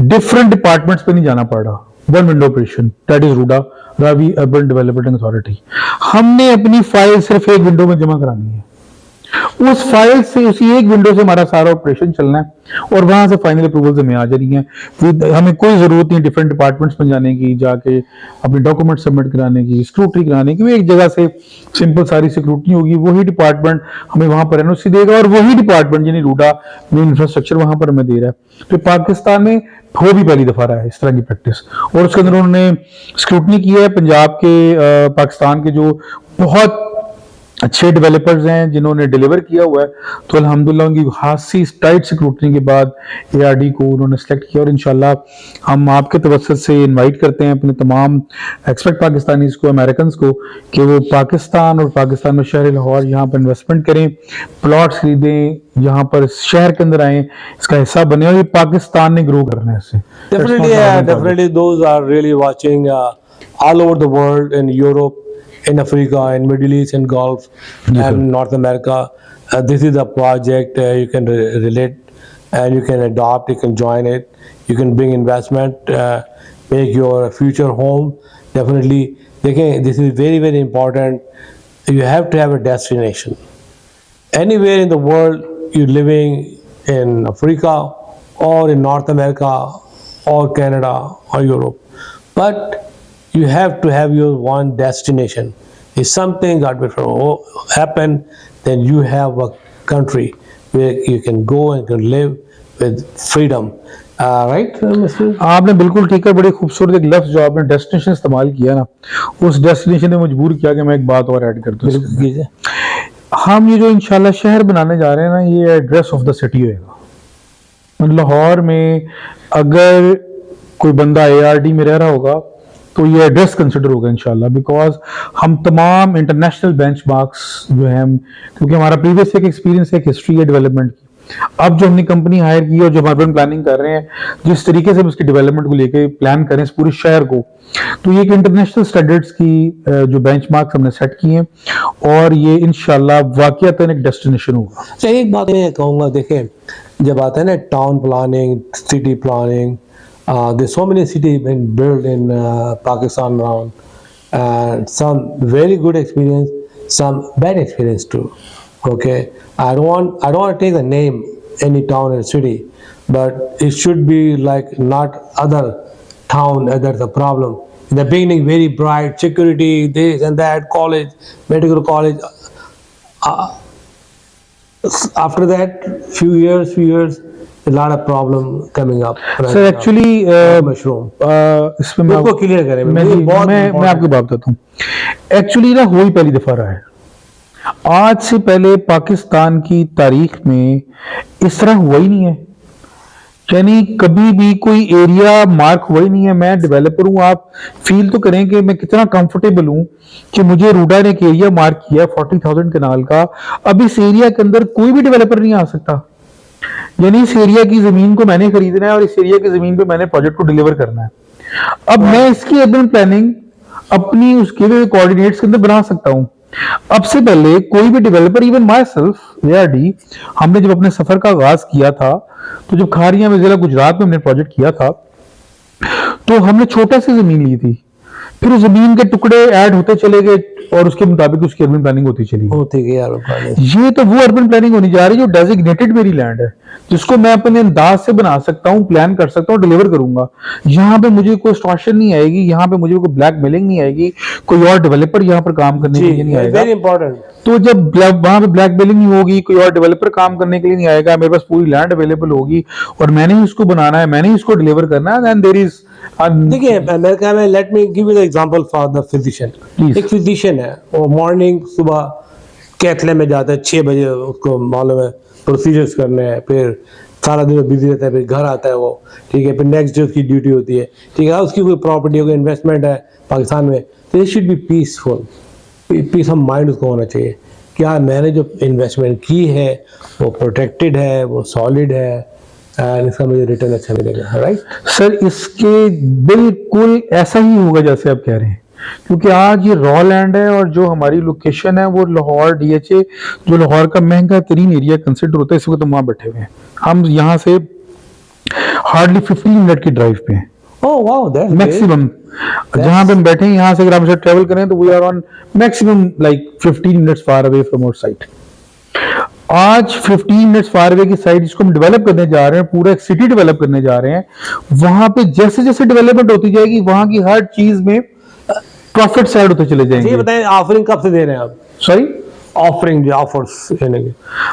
डिफरेंट डिपार्टमेंट्स पे नहीं जाना पड़ रहा, one window operation, that is RUDA Ravi Urban Development Authority. हमने अपनी फाइल सिर्फ एक विंडो में जमा करानी है, उस फाइल से उसी एक विंडो से हमारा सारा ऑपरेशन चलना है और वहां से फाइनल अप्रूवल हमें आ जानी है। हमें कोई जरूरत नहीं डिफरेंट डिपार्टमेंट्स में जाने की, जाके अपने डॉक्यूमेंट सबमिट कराने की, स्क्रूटनी कराने की। एक जगह से सिंपल सारी स्क्रूटनी होगी, वही डिपार्टमेंट हमें वहां पर एनओसी देगा और वही डिपार्टमेंट यानी रूडा मेन इंफ्रास्ट्रक्चर वहां पर हमें दे रहा है। तो पाकिस्तान में हो भी पहली दफा रहा है इस तरह की प्रैक्टिस, और उसके अंदर उन्होंने स्क्रूटनी की है। पंजाब के पाकिस्तान के जो बहुत अच्छे डेवलपर्स हैं जिन्होंने डिलीवर किया हुआ है, तो अल्हम्दुलिल्लाह उनकी खासी टाइट स्क्रूटनी के बाद एआरडी को उन्होंने सेलेक्ट किया। और इंशाल्लाह हम आपके तवज्जुह से इनवाइट करते हैं अपने तमाम एक्सपर्ट पाकिस्तानीज को, अमेरिकन को, कि वो पाकिस्तान और पाकिस्तान में शहर लाहौर यहाँ पर इन्वेस्टमेंट करें, प्लॉट्स खरीदें, यहाँ पर शहर के अंदर आए, इसका हिस्सा बने और ये पाकिस्तान ने ग्रो करना है इससे। Definitely those are really watching all over the world, in Europe, in Africa, in Middle East, in Gulf, and North America. This is a project you can relate and you can adopt, you can join it, you can bring investment, make your future home. Definitely, this is very, very important. You have to have a destination. Anywhere in the world, you're living in Africa or in North America or Canada or Europe, but you have to have your one destination. If something God will happen, then you have a country where you can go and can live with freedom. Right, Mr. आपने बिल्कुल ठीक है, बड़ी खूबसूरत एक लफ्ज जो आपने डेस्टिनेशन इस्तेमाल किया ना, उस डेस्टिनेशन ने मजबूर किया कि मैं एक बात और ऐड कर दूं। हम ये जो इंशाल्लाह शहर बनाने जा रहे हैं ना, ये एड्रेस ऑफ द सिटी होगा। लाहौर में अगर कोई बंदा एआरडी में रह रहा होगा तो ये एड्रेस कंसिडर होगा इंशाल्लाह, बिकॉज हम तमाम इंटरनेशनल बेंचमार्क्स जो है, क्योंकि हमारा प्रीवियस एक एक्सपीरियंस है, एक हिस्ट्री है डेवलपमेंट की। अब जो हमने कंपनी हायर की और जो हम अर्बन प्लानिंग कर रहे हैं, जिस तरीके से हम उसकी डेवलपमेंट को लेके प्लान करें इस पूरे शहर को, तो ये इंटरनेशनल स्टैंडर्ड्स की जो बेंचमार्क्स हमने सेट किए हैं और ये इंशाल्लाह वाकईतन एक डेस्टिनेशन होगा। अच्छा, एक बात मैं कहूँगा, देखें जब आता है ना town planning, city planning, there's so many cities been built in Pakistan around, and some very good experience, some bad experience too. Okay, I don't want to take the name any town and city, but it should be like not other town that's a problem. In the beginning, very bright, security, this and that, college, medical college. After that, few years. A lot of problem coming up. Sir, actually, इसमें मैं आपको clear करें, मैं आपको बात बताता हूँ। Actually ना हो ही पहली दफा रहा है, आज से पहले पाकिस्तान की तारीख में इस तरह हुआ ही नहीं है, यानी कभी भी कोई एरिया मार्क हुआ ही नहीं है। मैं डेवलपर हूँ, आप फील तो करें कि मैं कितना कंफर्टेबल हूँ कि मुझे रूडा ने एक एरिया मार्क किया 40,000 कनाल का। अब इस एरिया के अंदर कोई भी डेवलपर नहीं आ सकता, यानी इस एरिया की जमीन को मैंने खरीदना है और इस एरिया की जमीन पे मैंने प्रोजेक्ट को डिलीवर करना है। अब मैं इसकी अर्बन प्लानिंग अपनी उसके लिए कोऑर्डिनेट्स के अंदर बना सकता हूं। अब से पहले कोई भी developer, even my self ARD, हमने जब अपने सफर का आगाज किया था, तो जब खारिया में जिला गुजरात में हमने प्रोजेक्ट किया था, तो हमने छोटा सी जमीन ली थी, फिर उस जमीन के टुकड़े ऐड होते चले गए और उसके मुताबिक उसकी अर्बन प्लानिंग होती गई यार। ये तो वो अर्बन प्लानिंग होनी जा रही है जो डेजिग्नेटेड मेरी लैंड है, जिसको मैं अपने अंदाज से बना सकता हूँ, प्लान कर सकता हूँ, डिलीवर करूंगा। यहाँ पे मुझे कोई एक्सटॉर्शन नहीं आएगी, यहाँ पे मुझे कोई ब्लैक मेलिंग नहीं आएगी, कोई और डेवलपर यहाँ पर काम करने के लिए नहीं आएगा। Very important. तो जब वहां पे ब्लैक मेलिंग नहीं होगी, कोई और डेवलपर काम करने के लिए नहीं आएगा, मेरे पास पूरी लैंड अवेलेबल होगी और मैंने ही उसको बनाना है, मैंने ही उसको डिलीवर करना है, देन देयर इज। देखिए अमेरिका में, let me give you the example for the physician. एक फिजिशियन है, वो मॉर्निंग सुबह कैथले में जाता है 6 बजे, उसको मालूम है प्रोसीजर्स करने हैं, फिर सारा दिन बिजी रहता है, फिर घर आता है वो, ठीक है, फिर नेक्स्ट डे उसकी ड्यूटी होती है, ठीक है। उसकी कोई प्रॉपर्टी हो, इन्वेस्टमेंट है पाकिस्तान में, तो it should be peaceful, peace of mind उसको होना चाहिए। क्या मैंने जो इन्वेस्टमेंट की है वो प्रोटेक्टेड है, वो सॉलिड है, एंड इसका मुझे रिटर्न अच्छा मिलेगा, राइट। सर, इसके बिल्कुल ऐसा ही होगा जैसे आप कह रहे हैं। क्योंकि आज ये रॉ लैंड है और जो हमारी लोकेशन है वो लाहौर DHA, जो लाहौर का महंगा तरीन एरिया कंसिडर होता है, इस वक्त हम वहाँ बैठे हुए हैं। हम यहाँ से हार्डली 15 मिनट की ड्राइव पे हैं। ओह वाओ, दैट्स मैक्सिमम जहां पे हम बैठे हैं यहाँ से अगर हम ट्रेवल करें तो we are on maximum like 15 minutes far away from our site. आज 15 मिनट्स फार अवे की साइट जिसको हम डेवलप करने जा रहे हैं, पूरा एक सिटी डेवलप करने जा रहे हैं, वहां पे जैसे जैसे डेवलपमेंट होती जाएगी वहां की हर चीज में प्रॉफिट ऐड होते चले जाएंगे। ये बताएं ऑफरिंग कब से दे रहे हैं आप? सॉरी, ऑफरिंग जो ऑफर्स देने के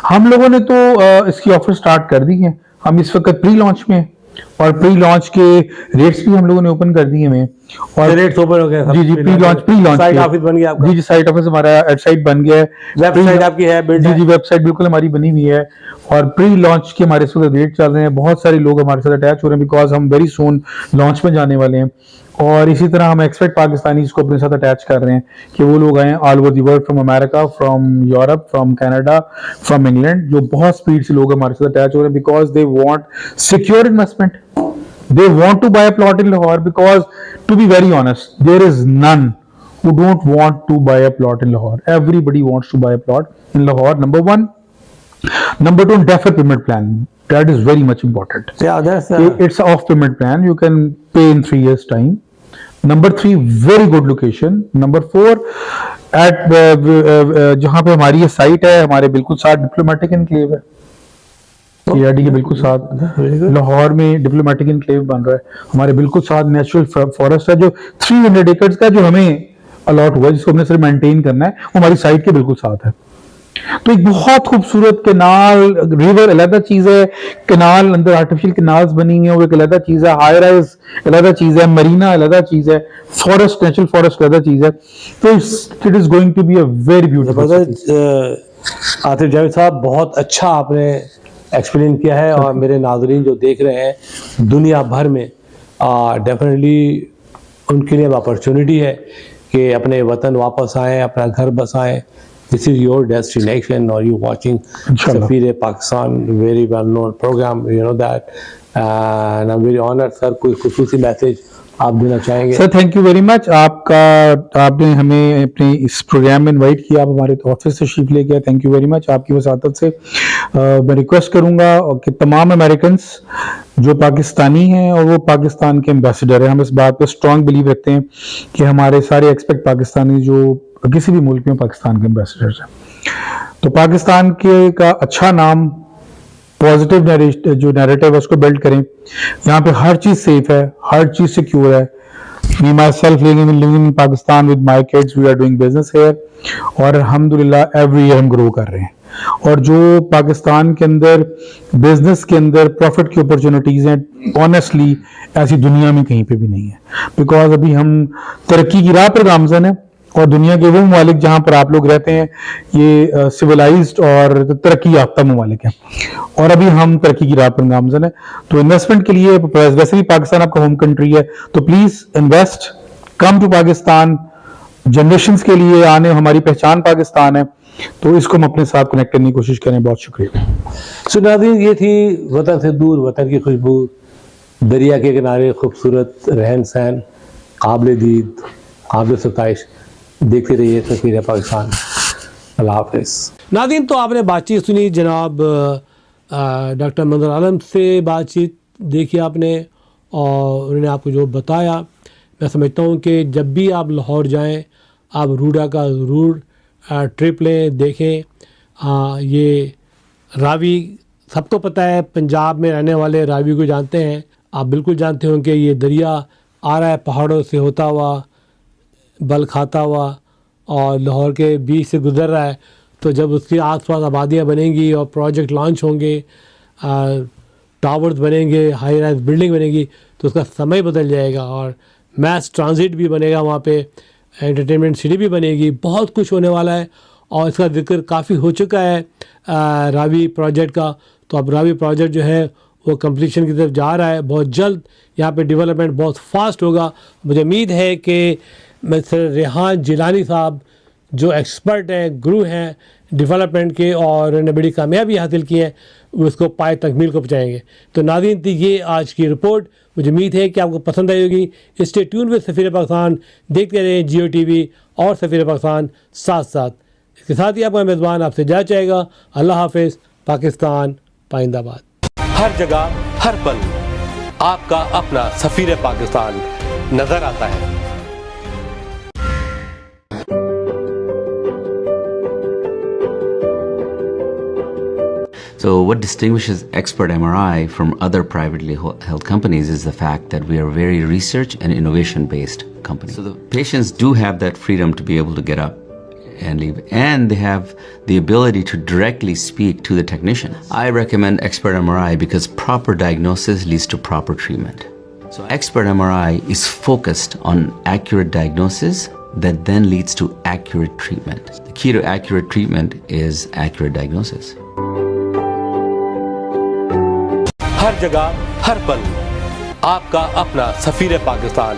हम लोगों ने तो इसकी ऑफर स्टार्ट कर दी है। हम इस वक्त प्री लॉन्च में हैं और प्री लॉन्च के रेट्स भी हम लोगों ने ओपन कर दिए हैं। और रेट्स ओपन हो गए? जी जी, प्री लॉन्च साइट ऑफिस बन गया आपका? जी जी, साइट ऑफिस हमारा वेबसाइट बन गया है। वेबसाइट आपकी है? जी जी, वेबसाइट बिल्कुल हमारी बनी हुई है और प्री लॉन्च के हमारे इस वक्त रेट चल रहे हैं। बहुत सारे लोग हमारे साथ अटैच हो रहे हैं बिकॉज हम वेरी सून लॉन्च में जाने वाले हैं। और इसी तरह हम एक्सपेक्ट पाकिस्तानी को अपने साथ अटैच कर रहे हैं कि वो लोग आए all over the world, from America, from Europe, from Canada, from England, जो बहुत स्पीड से लोग हमारे साथ अटैच हो रहे हैं because they want secure investment. They want to buy a plot in Lahore because, to be very honest, there is none who don't want to buy a plot in Lahore. Everybody wants to buy a plot in Lahore. Number one. Number two, deferred payment plan. That is very much important. Yeah, that's it's an off payment plan. You can pay in 3 years time. Number three, very good location. Number four, at जहाँ पे हमारी ये site है, हमारे बिल्कुल साथ diplomatic enclave है। ARD के बिल्कुल साथ लाहौर में डिप्लोमेटिक एनक्लेव बन रहा है। हमारे बिल्कुल साथ नेचुरल फॉरेस्ट है जो 300 एकड़ का जो हमें अलॉट हुआ है, जिसको हमने सिर्फ मेंटेन करना है, वो हमारी साइट के बिल्कुल साथ है। तो एक बहुत खूबसूरत कैनाल, रिवर अलग चीज है, कैनाल अंदर आर्टिफिशियल कैनाल्स बनी हुई है, वो एक अलग चीज है, हाई राइज अलग चीज है, मरीना अलग चीज है, फॉरेस्ट, नेचुरल फॉरेस्ट अलग चीज है। तो it is going to be a very beautiful. Atif Javed साहब, बहुत अच्छा आपने एक्सप्लेन किया है और मेरे नाज़रीन जो देख रहे हैं दुनिया भर में डेफिनेटली उनके लिए अपॉर्चुनिटी है कि अपने वतन वापस आएँ, अपना घर बसाएं। दिस इज़ योर डेस्टिनेशन और you watching Safeer Pakistan, very well known program, you know that, and I am very honoured. Sir, कोई खुसूसी मैसेज आप देना चाहेंगे? Sir, thank you very much. आपने हमें अपने इस प्रोग्राम में इनवाइट किया, आप हमारे ऑफिस से तशरीफ लेके आए, थैंक यू वेरी मच। आपकी वसातत से मैं रिक्वेस्ट करूंगा कि तमाम अमेरिकन्स जो पाकिस्तानी हैं और वो पाकिस्तान के एम्बेसडर हैं, हम इस बात पर स्ट्रांग बिलीव रखते हैं कि हमारे सारे एक्सपेक्ट पाकिस्तानी जो किसी भी मुल्क में पाकिस्तान के एम्बेसडर्स हैं, तो पाकिस्तान के का अच्छा नाम, पॉजिटिव जो नैरेटिव है उसको बिल्ड करें। यहाँ पे हर चीज सेफ है, हर चीज सिक्योर है। Me myself living in Pakistan with my kids, we are doing business here और अल्हम्दुलिल्लाह एवरी ईयर हम ग्रो कर रहे हैं। और जो पाकिस्तान के अंदर बिजनेस के अंदर प्रॉफिट की अपॉर्चुनिटीज हैं, ऑनेस्टली ऐसी दुनिया में कहीं पे भी नहीं है। बिकॉज अभी हम तरक्की की राह पर गामजन है और दुनिया के वो ममालिक जहाँ पर आप लोग रहते हैं ये सिविलाइज्ड और तरक्की याफ्ता ममालिक हैं और अभी हम तरक्की की राह पर गामजन है। तो इन्वेस्टमेंट के लिए, वैसे भी पाकिस्तान आपका होम कंट्री है, तो please invest, come to Pakistan. Generations के लिए आने, हमारी पहचान पाकिस्तान है, तो इसको हम अपने साथ कनेक्ट करने की कोशिश करें। बहुत शुक्रिया। सो नाज़रीन, ये थी वतन से दूर, वतन की खुशबू, दरिया के किनारे खूबसूरत रहन सहन, काबिल दीद, काबिल सताइश। देखते रहिए सफीर पाकिस्तान। अल्लाह हाफ़िज़। नाज़रीन, तो आपने बातचीत सुनी जनाब डॉक्टर मंजर आलम से, बातचीत देखी आपने और उन्होंने आपको जो बताया, मैं समझता हूँ कि जब भी आप लाहौर जाएं, आप रूडा का ज़रूर ट्रिप लें, देखें। ये रावी सबको पता है, पंजाब में रहने वाले रावी को जानते हैं। आप बिल्कुल जानते हों कि ये दरिया आ रहा है पहाड़ों से होता हुआ, बल खाता हुआ और लाहौर के बीच से गुज़र रहा है। तो जब उसके आसपास आबादियाँ बनेंगी और प्रोजेक्ट लॉन्च होंगे, टावर्स बनेंगे, हाई राइज बिल्डिंग बनेगी, तो उसका समय बदल जाएगा और मैस ट्रांजिट भी बनेगा वहाँ पे, एंटरटेनमेंट सिटी भी बनेगी, बहुत कुछ होने वाला है। और इसका जिक्र काफ़ी हो चुका है रावी प्रोजेक्ट का। तो अब रावी प्रोजेक्ट जो है वो कंप्लीशन की तरफ जा रहा है। बहुत जल्द यहाँ पे डेवलपमेंट बहुत फास्ट होगा। मुझे उम्मीद है कि मिस्टर रेहान जिलानी साहब जो एक्सपर्ट हैं, गुरु हैं डेवलपमेंट के और ने बड़ी कामयाबी हासिल की है, उसको पाए तकमील को पहुँचाएंगे। तो नाज़रीन थी ये आज की रिपोर्ट। मुझे उम्मीद है कि आपको पसंद आई होगी। स्टे ट्यून विद सफ़ीर पाकिस्तान, देखते रहें जियो टीवी और सफ़ीर पाकिस्तान साथ साथ। इसके साथ ही आपका मेज़बान आपसे जा चाहेगा। अल्लाह हाफ़िज़। पाकिस्तान पाइंदाबाद। हर जगह हर पल आपका अपना सफीर पाकिस्तान नजर आता है। So what distinguishes Expert MRI from other privately held companies is the fact that we are a very research and innovation based company. So the patients do have that freedom to be able to get up and leave, and they have the ability to directly speak to the technician. I recommend Expert MRI because proper diagnosis leads to proper treatment. So Expert MRI is focused on accurate diagnosis that then leads to accurate treatment. The key to accurate treatment is accurate diagnosis. हर जगह हर पल आपका अपना सफीर पाकिस्तान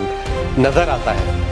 नजर आता है।